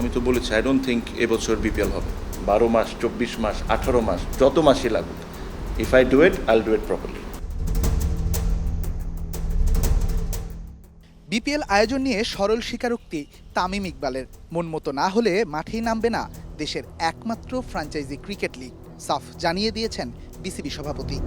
আমি তো বলেছি আই ডোন্ট থিঙ্ক এবছর বিপিএল হবে। 12 মাস, 24 মাস, 18 মাস, যত মাসই লাগুক, if I do it I'll do it properly. BPL আয়োজন নিয়ে সরল স্বীকারোক্তি তামিম ইকবালের। মন মতো না হলে মাঠেই নামবে না দেশের একমাত্র ফ্র্যাঞ্চাইজি ক্রিকেট লিগ, সাফ জানিয়ে দিয়েছেন বিসিবি সভাপতি।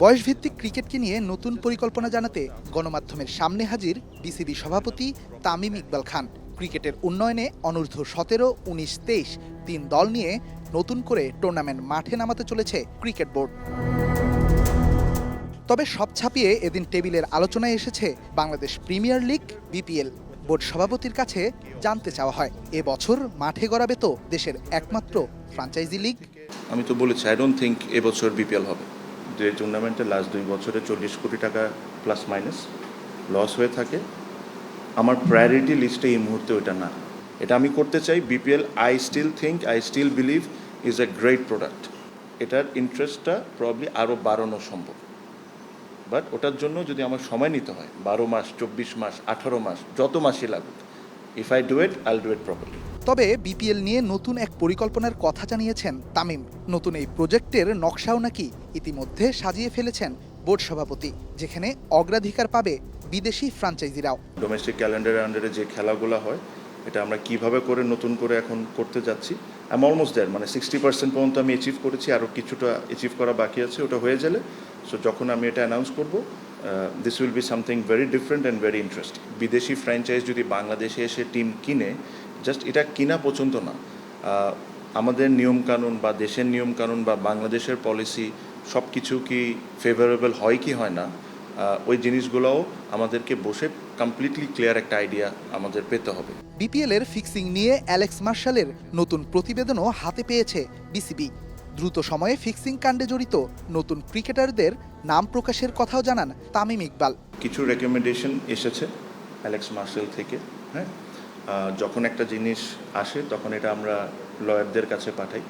বয়সভিত্তিক ক্রিকেটকে নিয়ে নতুন পরিকল্পনা জানাতে গণমাধ্যমের সামনে হাজির বিসিবি সভাপতি তামিম ইকবাল খান। ক্রিকেটের উন্নয়নে অনূর্ধ্ব 17, 19, 23 তিন দল নিয়ে নতুন করে টুর্নামেন্ট মাঠে নামাতে চলেছে ক্রিকেট বোর্ড। তবে সব ছাপিয়ে এদিন টেবিলের আলোচনায় এসেছে Bangladesh premier league BPL. Board সভাপতির কাছে জানতে চাওয়া হয়, এবছর মাঠে গড়াবে তো দেশের একমাত্র ফ্র্যাঞ্চাইজি লিগ। আমি তো বলেছি আই ডোন্ট থিঙ্ক এবছর বিপিএল হবে। যে টুর্নামেন্টে লাস্ট 2 বছরে 40 কোটি টাকা প্লাস মাইনাস লস হয়ে থাকে, আমার প্রায়োরিটি লিস্টে এই মুহূর্তে ওটা না। এটা আমি করতে চাই BPL. I still believe is a great product. এটার ইন্টারেস্টটা প্রবলি আরও বাড়ানো সম্ভব, বাট ওটার জন্য যদি আমার সময় নিতে হয় 12 মাস, 24 মাস, 18 মাস, যত মাসই লাগুক, if I do it I'll do it properly. তবে বিপিএল নিয়ে নতুন এক পরিকল্পনার কথা জানিয়েছেন তামিম। নতুন এই প্রজেক্টের নকশাও নাকি ইতিমধ্যে সাজিয়ে ফেলেছেন বোর্ড সভাপতি, যেখানে অগ্রাধিকার পাবে বিদেশি ফ্র্যাঞ্চাইজিরাও। ডোমেস্টিক ক্যালেন্ডারের আন্ডারে যে খেলাগুলো হয়, এটা আমরা কিভাবে করে নতুন করে এখন করতে যাচ্ছি। আই এম অলমোস্ট দেয়ার, মানে 60% পর্যন্ত আমি অ্যাচিভ করেছি, আরও কিছুটা অ্যাচিভ করা বাকি আছে। ওটা হয়ে গেলে সো যখন আমি এটা অ্যানাউন্স করবো, this will be something very different and very interesting. বিদেশি ফ্র্যাঞ্চাইজ যদি বাংলাদেশে এসে টিম কিনে, জাস্ট এটা কিনা পর্যন্ত না, আমাদের নিয়মকানুন বা দেশের নিয়মকানুন বা বাংলাদেশের পলিসি সব কিছু কি ফেভারেবল হয় কি হয় না, ওই জিনিসগুলোও আমাদেরকে বসে কমপ্লিটলি ক্লিয়ার একটা আইডিয়া আমাদের পেতে হবে। বিপিএল এর ফিক্সিং নিয়ে অ্যালেক্স মার্শালের নতুন প্রতিবেদনও হাতে পেয়েছে বিসিবি। দ্রুত সময়ে ফিক্সিং কাণ্ডে জড়িত নতুন ক্রিকেটারদের নাম প্রকাশের কথাও জানান তামিম ইকবাল। কিছু রেকমেন্ডেশন এসেছে অ্যালেক্স মার্শাল থেকে। হ্যাঁ, যখন একটা জিনিস আসে তখন এটা আমরা লয়ারদের কাছে পাঠাই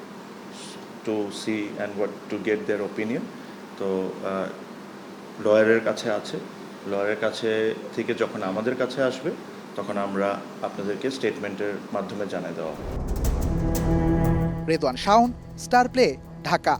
to see and what to get their opinion. তো লয়ারের কাছে আছে, লয়ারের কাছে থেকে যখন আমাদের কাছে আসবে তখন আমরা আপনাদেরকে স্টেটমেন্টের মাধ্যমে জানিয়ে দেওয়া হবে। Redwan Shaon, star play, Dhaka.